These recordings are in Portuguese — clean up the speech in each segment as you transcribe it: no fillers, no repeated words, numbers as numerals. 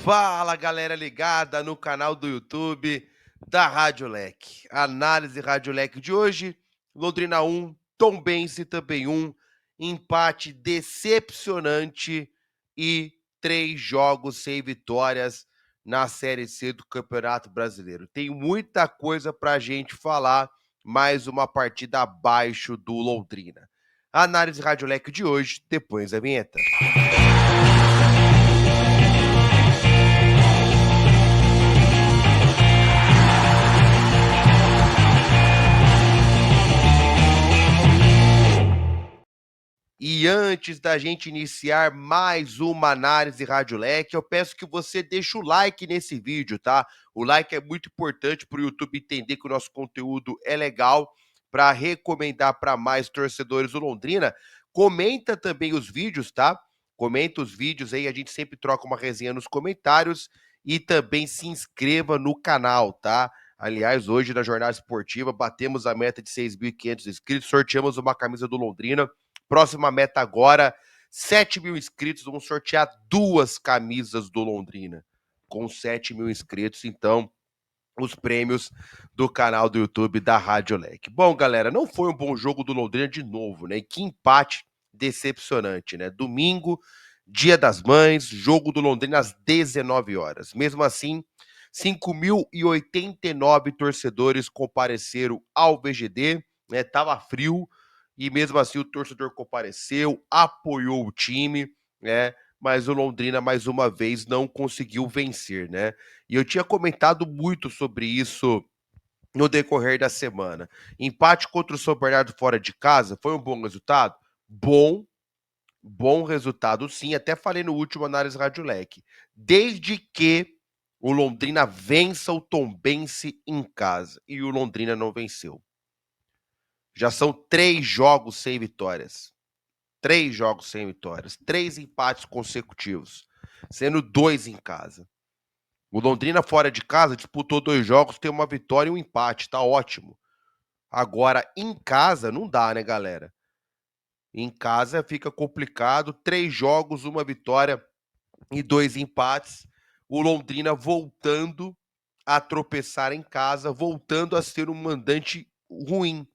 Fala, galera ligada no canal do YouTube da Rádio Leque. Análise Rádio Leque de hoje, Londrina 1, Tombense também 1, empate decepcionante e 3 jogos sem vitórias na Série C do Campeonato Brasileiro. Tem muita coisa pra gente falar, mais uma partida abaixo do Londrina. Análise Rádio Leque de hoje, depois da vinheta. E antes da gente iniciar mais uma análise Rádio Leque, eu peço que você deixe o like nesse vídeo, tá? O like é muito importante para o YouTube entender que o nosso conteúdo é legal, para recomendar para mais torcedores do Londrina. Comenta também os vídeos, tá? Comenta os vídeos aí, a gente sempre troca uma resenha nos comentários e também se inscreva no canal, tá? Aliás, hoje na Jornada Esportiva batemos a meta de 6.500 inscritos, sorteamos uma camisa do Londrina. Próxima meta agora, 7.000 inscritos, vamos sortear 2 camisas do Londrina, com 7.000 inscritos, então, os prêmios do canal do YouTube da Rádio Leque. Bom, galera, não foi um bom jogo do Londrina de novo, né? E que empate decepcionante, né? Domingo, Dia das Mães, jogo do Londrina às 19 horas. Mesmo assim, 5.089 torcedores compareceram ao VGD, né? Tava frio, e mesmo assim o torcedor compareceu, apoiou o time, né? Mas o Londrina, mais uma vez, não conseguiu vencer, né? E eu tinha comentado muito sobre isso no decorrer da semana. Empate contra o São Bernardo fora de casa foi um bom resultado? Bom resultado sim, até falei no último Análise Rádio Leque. Desde que o Londrina vença o Tombense em casa. E o Londrina não venceu. Já são 3 jogos sem vitórias. 3 jogos sem vitórias. 3 empates consecutivos, sendo 2 em casa. O Londrina fora de casa disputou 2 jogos, tem uma vitória e um empate, tá ótimo. Agora, em casa, não dá, né, galera? Em casa fica complicado, 3 jogos, uma vitória e 2 empates. O Londrina voltando a tropeçar em casa, voltando a ser um mandante ruim.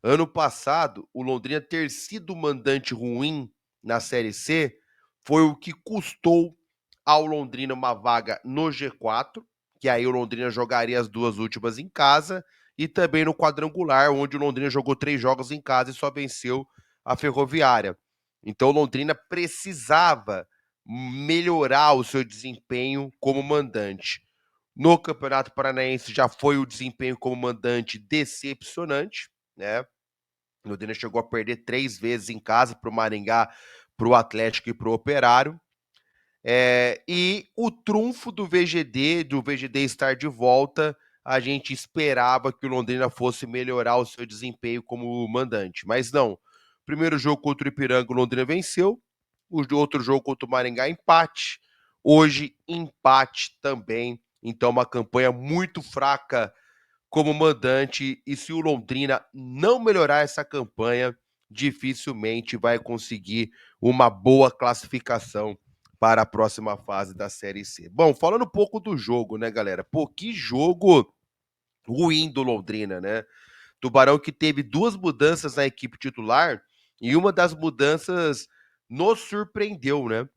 Ano passado, o Londrina ter sido mandante ruim na Série C foi o que custou ao Londrina uma vaga no G4, que aí o Londrina jogaria as 2 últimas em casa, e também no quadrangular, onde o Londrina jogou 3 jogos em casa e só venceu a Ferroviária. Então o Londrina precisava melhorar o seu desempenho como mandante. No Campeonato Paranaense já foi o desempenho como mandante decepcionante, né? O Londrina chegou a perder 3 vezes em casa para o Maringá, para o Atlético e para o Operário. E o trunfo do VGD estar de volta, a gente esperava que o Londrina fosse melhorar o seu desempenho como mandante, mas não. Primeiro jogo contra o Ipiranga, o Londrina venceu. O outro jogo contra o Maringá, empate. Hoje, empate também. Então, uma campanha muito fraca como mandante, e se o Londrina não melhorar essa campanha, dificilmente vai conseguir uma boa classificação para a próxima fase da Série C. Bom, falando um pouco do jogo, né, galera? Pô, que jogo ruim do Londrina, né? Tubarão que teve 2 mudanças na equipe titular, e uma das mudanças nos surpreendeu, né?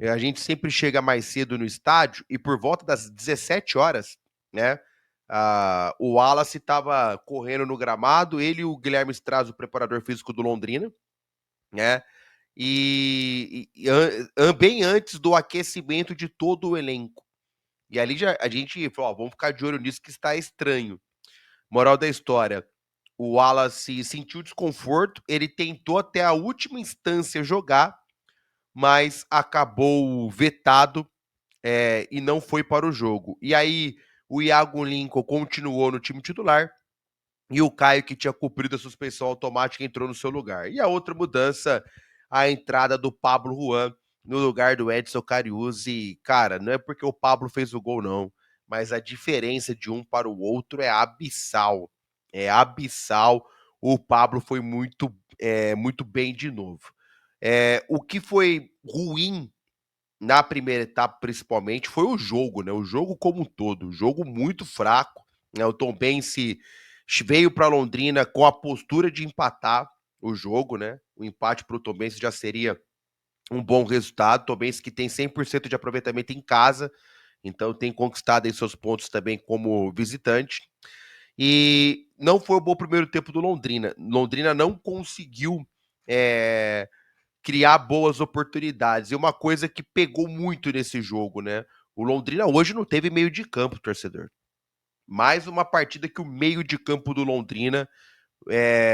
A gente sempre chega mais cedo no estádio e por volta das 17 horas, né? O Wallace estava correndo no gramado, ele e o Guilherme Straz, o preparador físico do Londrina, né? Bem antes do aquecimento de todo o elenco. E ali já, a gente falou: ó, vamos ficar de olho nisso que está estranho. Moral da história: o Wallace sentiu desconforto, ele tentou até a última instância jogar, mas acabou vetado, e não foi para o jogo. E aí o Iago Lincoln continuou no time titular e o Caio, que tinha cumprido a suspensão automática, entrou no seu lugar. E a outra mudança, a entrada do Pablo Juan no lugar do Edson Cariúzi. Cara, não é porque o Pablo fez o gol, não, mas a diferença de um para o outro é abissal. É abissal. O Pablo foi muito bem de novo. O que foi ruim na primeira etapa principalmente, foi o jogo, né, o jogo como um todo, um jogo muito fraco, né, o Tombense veio para Londrina com a postura de empatar o jogo, né, o empate para o Tombense já seria um bom resultado, Tombense que tem 100% de aproveitamento em casa, então tem conquistado aí seus pontos também como visitante, e não foi o bom primeiro tempo do Londrina, Londrina não conseguiu, eh, criar boas oportunidades. E uma coisa que pegou muito nesse jogo, né? O Londrina hoje não teve meio de campo, torcedor. Mais uma partida que o meio de campo do Londrina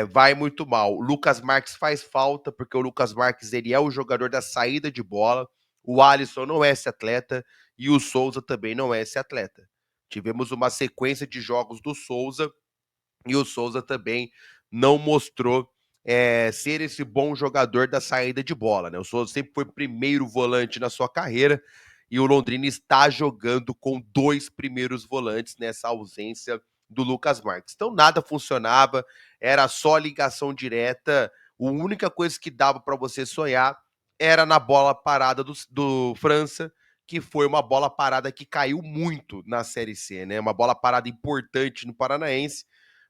vai muito mal. O Lucas Marques faz falta, porque o Lucas Marques ele é o jogador da saída de bola. O Alisson não é esse atleta e o Souza também não é esse atleta. Tivemos uma sequência de jogos do Souza e o Souza também não mostrou ser esse bom jogador da saída de bola, né? O Souza sempre foi primeiro volante na sua carreira e o Londrina está jogando com 2 primeiros volantes nessa ausência do Lucas Marques. Então nada funcionava, era só ligação direta. A única coisa que dava para você sonhar era na bola parada do França, que foi uma bola parada que caiu muito na Série C, né? Uma bola parada importante no Paranaense,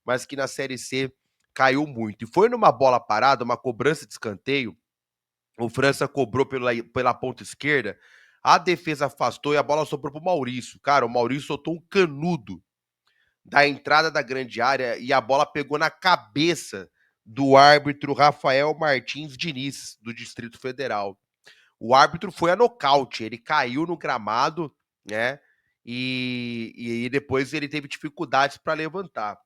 mas que na Série C caiu muito. E foi numa bola parada, uma cobrança de escanteio, o França cobrou pela ponta esquerda, a defesa afastou e a bola sobrou pro Maurício. Cara, o Maurício soltou um canudo da entrada da grande área e a bola pegou na cabeça do árbitro Rafael Martins Diniz, do Distrito Federal. O árbitro foi a nocaute, ele caiu no gramado, né? E depois ele teve dificuldades para levantar.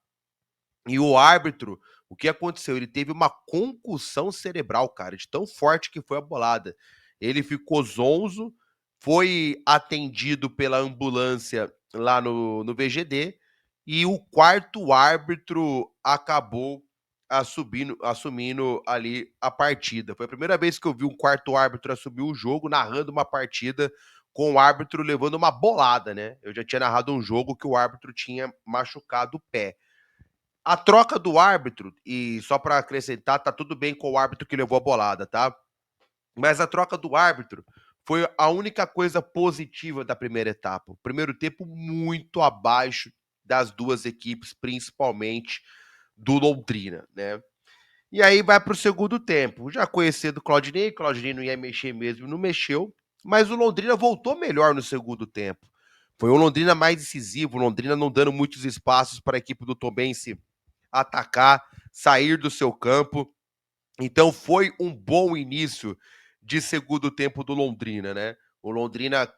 E o árbitro, o que aconteceu? Ele teve uma concussão cerebral, cara, de tão forte que foi a bolada. Ele ficou zonzo, foi atendido pela ambulância lá no VGD, e o quarto árbitro acabou assumindo ali a partida. Foi a primeira vez que eu vi um quarto árbitro assumir o jogo, narrando uma partida com o árbitro levando uma bolada, né? Eu já tinha narrado um jogo que o árbitro tinha machucado o pé. A troca do árbitro, e só para acrescentar, tá tudo bem com o árbitro que levou a bolada, tá? Mas a troca do árbitro foi a única coisa positiva da primeira etapa. O primeiro tempo muito abaixo das duas equipes, principalmente do Londrina, né? E aí vai para o segundo tempo. Já conhecendo o Claudinei não ia mexer mesmo, não mexeu, mas o Londrina voltou melhor no segundo tempo. Foi o Londrina mais decisivo, o Londrina não dando muitos espaços para a equipe do Tombense atacar, sair do seu campo. Então foi um bom início de segundo tempo do Londrina, né? O Londrina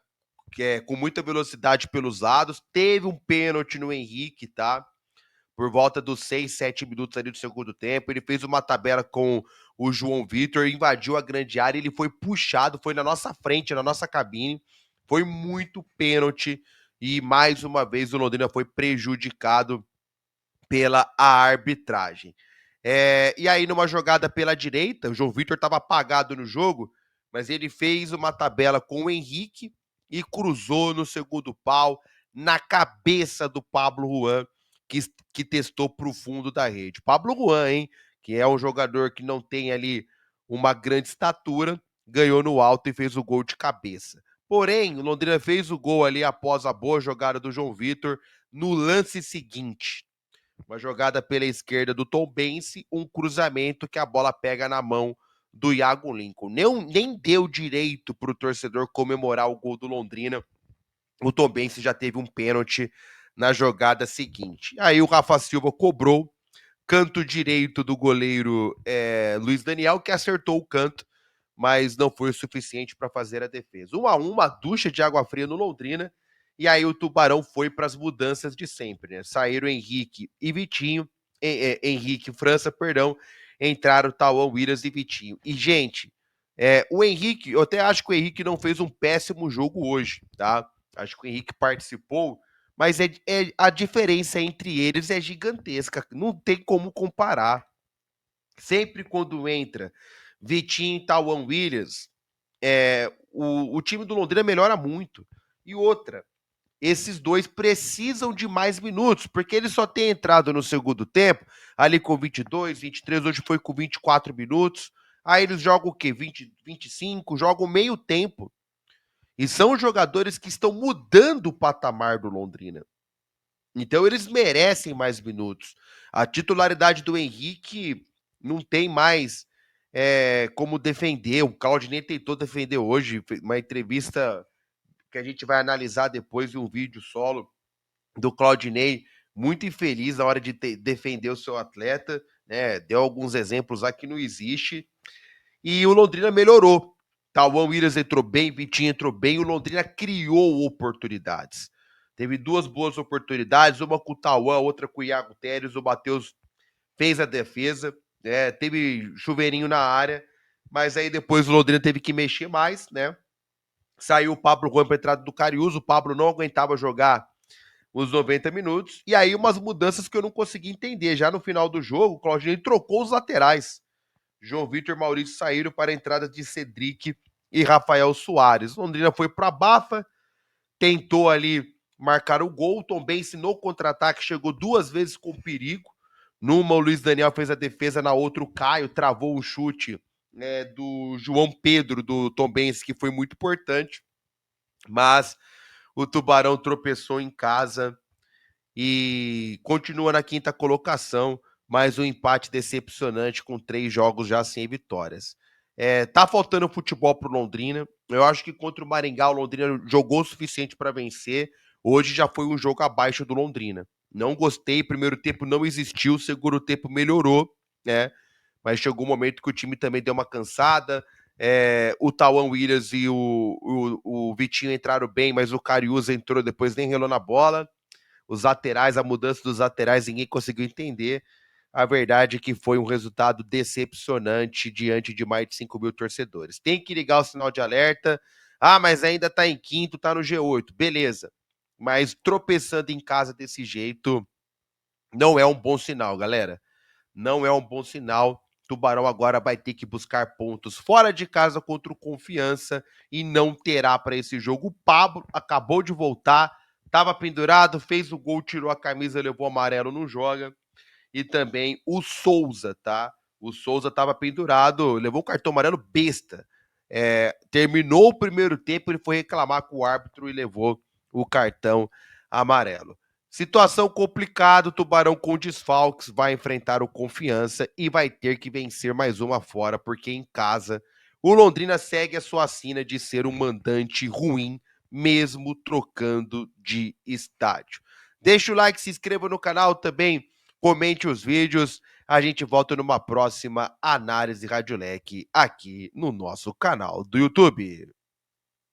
com muita velocidade pelos lados, teve um pênalti no Henrique, tá? Por volta dos 6, 7 minutos ali do segundo tempo, ele fez uma tabela com o João Vitor, invadiu a grande área, ele foi puxado, foi na nossa frente, na nossa cabine, foi muito pênalti e mais uma vez o Londrina foi prejudicado pela arbitragem. E aí, numa jogada pela direita, o João Vitor estava apagado no jogo, mas ele fez uma tabela com o Henrique e cruzou no segundo pau, na cabeça do Pablo Juan, que testou para o fundo da rede. Pablo Juan, hein? Que é um jogador que não tem ali uma grande estatura, ganhou no alto e fez o gol de cabeça. Porém, o Londrina fez o gol ali após a boa jogada do João Vitor no lance seguinte. Uma jogada pela esquerda do Tombense, um cruzamento que a bola pega na mão do Iago Lincoln. Nem deu direito para o torcedor comemorar o gol do Londrina. O Tombense já teve um pênalti na jogada seguinte. Aí o Rafa Silva cobrou, canto direito do goleiro Luiz Daniel, que acertou o canto, mas não foi o suficiente para fazer a defesa. 1-1, uma ducha de água fria no Londrina, e aí o Tubarão foi para as mudanças de sempre, né? Saíram Henrique e Vitinho, Henrique e França, perdão, entraram Tauan, Williams e Vitinho. E, gente, o Henrique, eu até acho que o Henrique não fez um péssimo jogo hoje, tá? Acho que o Henrique participou, mas a diferença entre eles é gigantesca, não tem como comparar. Sempre quando entra Vitinho e Tauan Williams, o time do Londrina melhora muito. E outra, esses dois precisam de mais minutos, porque eles só têm entrado no segundo tempo, ali com 22, 23, hoje foi com 24 minutos. Aí eles jogam o quê? 20, 25, jogam meio tempo. E são jogadores que estão mudando o patamar do Londrina. Então eles merecem mais minutos. A titularidade do Henrique não tem mais como defender. O Claudinei tentou defender hoje, uma entrevista que a gente vai analisar depois de um vídeo solo do Claudinei, muito infeliz na hora de defender o seu atleta, né? Deu alguns exemplos lá que não existe. E o Londrina melhorou. Tauan Williams entrou bem, Vitinho entrou bem, o Londrina criou oportunidades. Teve duas boas oportunidades, uma com o Tauan, outra com o Iago Teres, o Matheus fez a defesa, teve chuveirinho na área, mas aí depois o Londrina teve que mexer mais, né? Saiu o Pablo Juan para a entrada do Cariúso, o Pablo não aguentava jogar os 90 minutos, e aí umas mudanças que eu não consegui entender. Já no final do jogo, o Claudinei trocou os laterais. João Vitor e Maurício saíram para a entrada de Cedric e Rafael Soares. Londrina foi para a Bafa, tentou ali marcar o gol. O Tombense no contra-ataque chegou duas vezes com perigo. Numa, o Luiz Daniel fez a defesa, na outra, o Caio travou o chute do João Pedro do Tombense, que foi muito importante. Mas o Tubarão tropeçou em casa e continua na quinta colocação, mas um empate decepcionante com 3 jogos já sem vitórias. Tá faltando futebol pro Londrina. Eu acho que contra o Maringá, o Londrina jogou o suficiente para vencer. Hoje já foi um jogo abaixo do Londrina. Não gostei, primeiro tempo não existiu, segundo tempo melhorou, né? Mas chegou um momento que o time também deu uma cansada. O Tauan Williams e o Vitinho entraram bem, mas o Cariúza entrou depois, nem relou na bola. Os laterais, a mudança dos laterais, ninguém conseguiu entender. A verdade é que foi um resultado decepcionante diante de mais de 5 mil torcedores. Tem que ligar o sinal de alerta. Ah, mas ainda tá em quinto, tá no G8. Beleza. Mas tropeçando em casa desse jeito não é um bom sinal, galera. Não é um bom sinal. Tubarão agora vai ter que buscar pontos fora de casa contra o Confiança e não terá para esse jogo. O Pablo acabou de voltar, estava pendurado, fez o gol, tirou a camisa, levou o amarelo, não joga. E também o Souza, tá? O Souza estava pendurado, levou o cartão amarelo besta. Terminou o primeiro tempo, ele foi reclamar com o árbitro e levou o cartão amarelo. Situação complicada, o Tubarão com desfalques vai enfrentar o Confiança e vai ter que vencer mais uma fora, porque em casa o Londrina segue a sua sina de ser um mandante ruim, mesmo trocando de estádio. Deixa o like, se inscreva no canal também, comente os vídeos. A gente volta numa próxima análise Rádio Leque aqui no nosso canal do YouTube.